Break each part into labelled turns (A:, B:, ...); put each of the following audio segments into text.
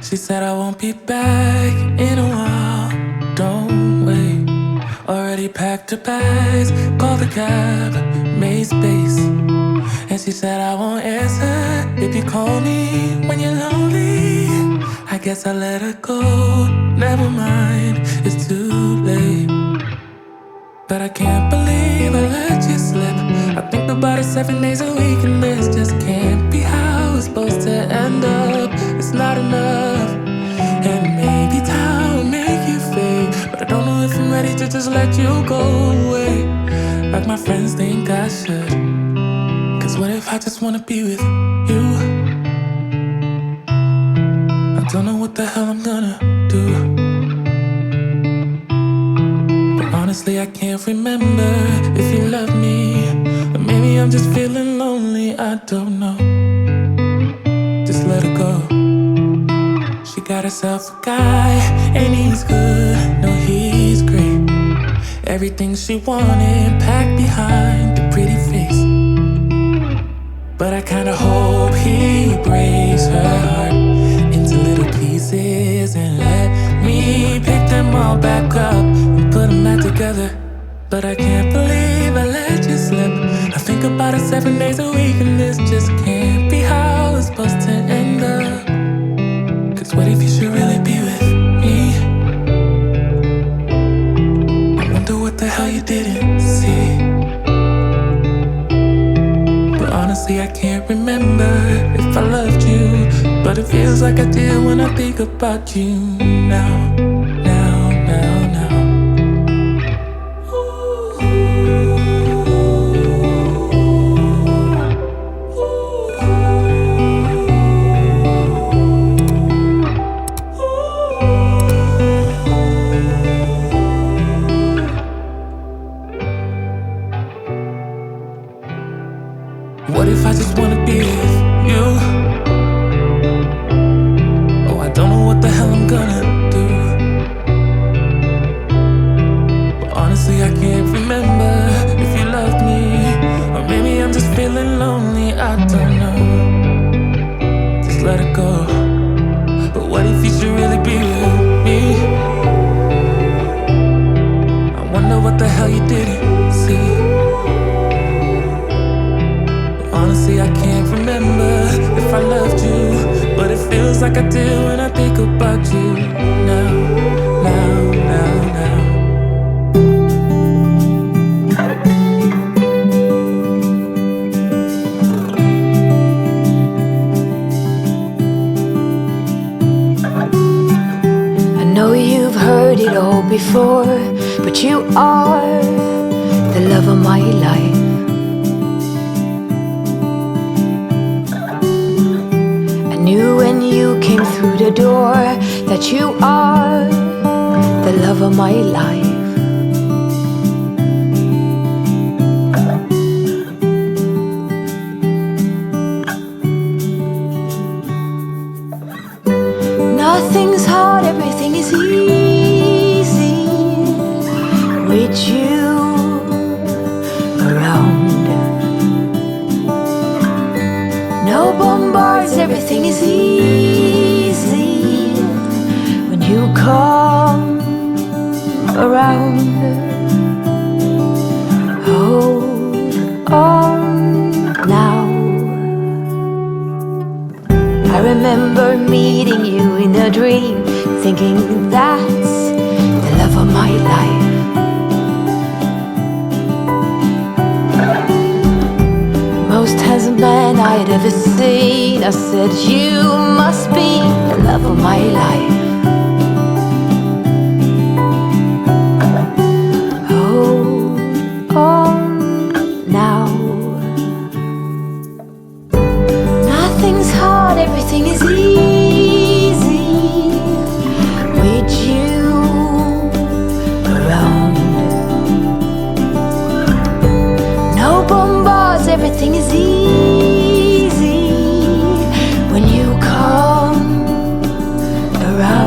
A: She said I won't be back in a while. Don't wait. Already packed her bags, called a cab, made space. And she said I won't answer if you call me when you're lonely. I guess I let her go. Never mind, it's too late. But I can't believe I let you slip. I think about it 7 days a week, and this just can't be how it's supposed to end up. It's not enough. And maybe time will make you fade, but I don't know if I'm ready to just let you go away like my friends think I should. Cause what if I just wanna be with you? I don't know what the hell I'm gonna do. But honestly, I can't remember if you love me, or maybe I'm just feeling lonely. I don't know. Just let her go. She got herself a guy, and he's good, no, he's great. Everything she wanted packed behind the pretty face. But I kinda hope he breaks her heart into little pieces and let me pick them all back up and put them back together. But I can't believe I let you slip. I think about it 7 days a week, and this just can't be how it's supposed to end up. Cause what if you should really be with me? I wonder what the hell you didn't see. But honestly, I can't remember if I loved you, but it feels like I did when I think about you now. What if I just wanna be with you? Oh, I don't know what the hell I'm gonna do. But honestly, I can't remember if you loved me, or maybe I'm just feeling lonely. I don't know. Just let it go. But what if you should really be with me? I wonder what the hell you didn't see. Honestly, I can't remember if I loved you, but it feels like I do when I think about you now.
B: I know you've heard it all before, but you are the love of my life. Knew when you came through the door that you are the love of my life. Nothing's hard, everything is easy with you around. No bombards, everything is easy when you come around. Hold on now. I remember meeting you in a dream, thinking that's the love of my life. Most handsome man I'd ever seen. I said, you must be the love of my life. Hold on now. Nothing's hard, everything is easy with you around. No bombards, everything is easy when you come around.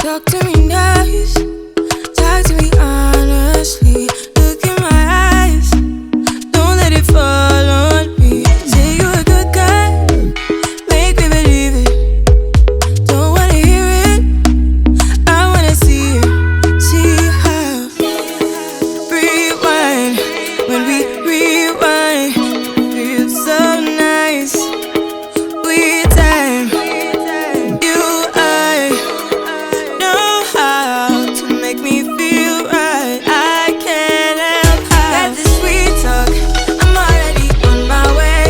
C: Talk to me nice, talk to me honestly. Look in my eyes, don't let it fall on me. Say you're a good guy, make me believe it. Don't wanna hear it, I wanna see it. See how. Rewind, when we rewind, it feels so nice. We time, you I know how to make me feel right. I can't help how. Got this sweet talk, I'm already on my way.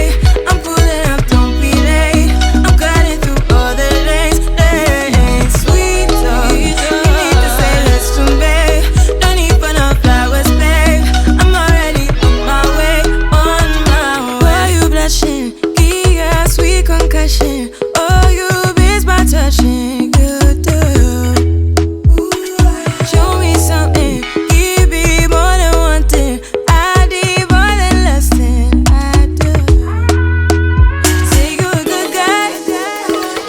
C: I'm pulling up, don't be late. I'm cutting through all the lanes. Sweet talk, you need to say let's convey. Don't need for no flowers, babe. I'm already on my way, on my way. Why you blushing? Yeah, sweet concussion. Oh, you miss my touching. Good girl. Show me something. Give me more than one thing. I need more than less than I do. Say you're a good guy,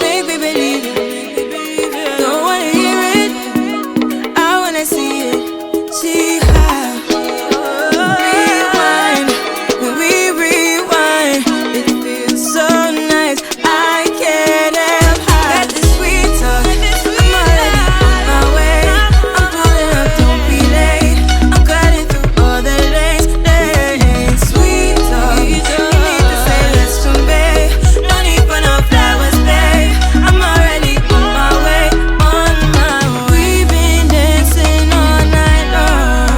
C: make me believe it. Don't wanna hear it, I wanna see it. See how. Rewind, when we rewind, it feels so nice. I can't help how. Got this sweet talk, I'm already on my way. I'm pulling up, don't be late. I'm cutting through all the lanes. Sweet talk, you need to say let's convey. No need for no flowers, babe. I'm already on my way, on my way. We've been dancing all night long,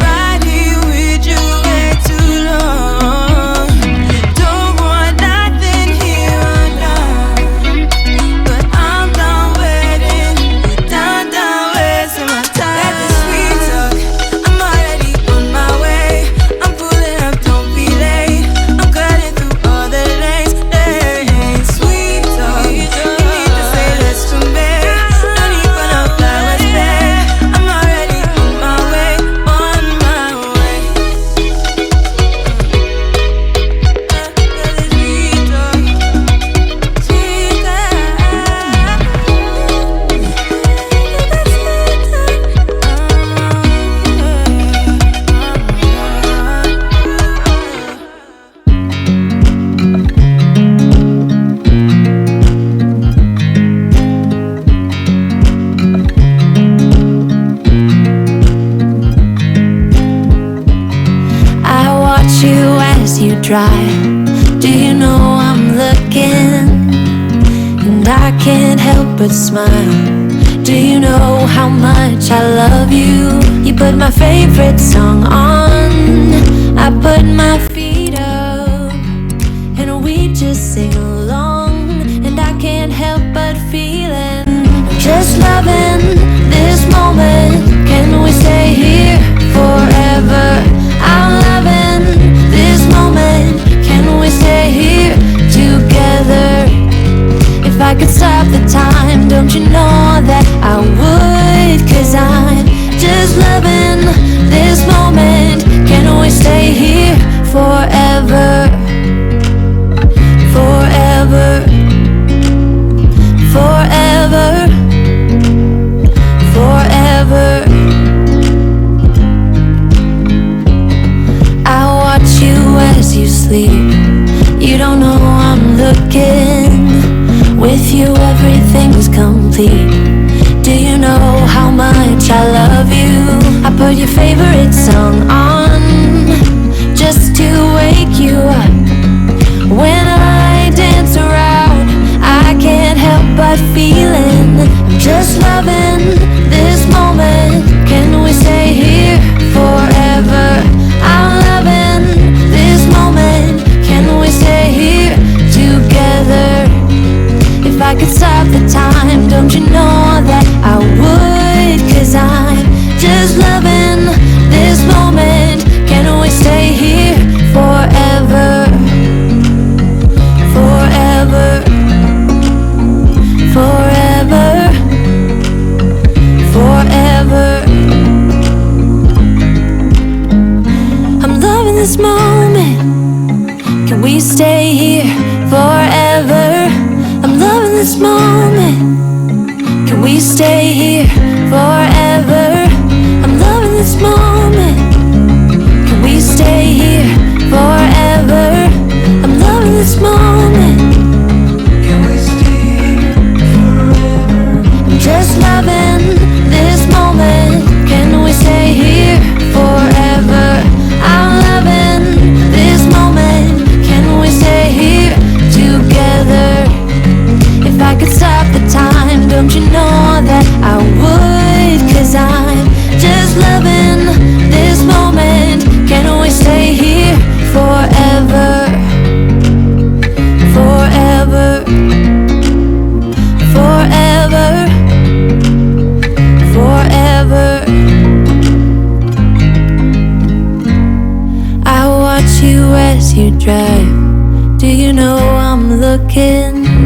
C: right here with you way too long. Don't want nothing here or now, but I'm done waiting, done wasting my time. Got this sweet talk, I'm already on my way. I'm pulling up, don't be late. I'm cutting through all the lanes. Sweet talk, you need to say let's convey. No need for no flowers, babe. I'm already on my way, on my way.
B: I watch you as you drive. Do you know I'm looking? And I can't help but smile. Do you know how much I love you? You put my favorite song on, I put my feet up, and we just sing along. And I can't help but feeling, just loving this moment. Can we stay here forever? I'm loving this moment. Can we stay here together? If I could stop the time, don't you know that I would? 'Cause I'm just loving this moment. Can we stay here forever? Forever. Forever. Forever. I watch you as you sleep. You don't know I'm looking. With you everything's complete. Do you know how much I love you? I put your favorite song on, just to wake you up. When I dance around, I can't help but feeling, just loving this moment. Can we stay here forever? I'm loving this moment. Can we stay here together? If I could stop the time, don't you know that I would? 'Cause I'm just loving this moment. Can we stay here forever? Forever. Forever. stay here forever? I'm loving this moment. Can we stay here forever? I'm loving this moment. Can we stay here forever? I'm just loving this moment. Can we stay here forever? I'm loving this moment. Can we stay here together? If I could stop the time, don't you know that I would? 'Cause I'm just loving this moment. Can we stay here forever? Forever. Forever. Forever. I watch you as you drive. Do you know I'm looking?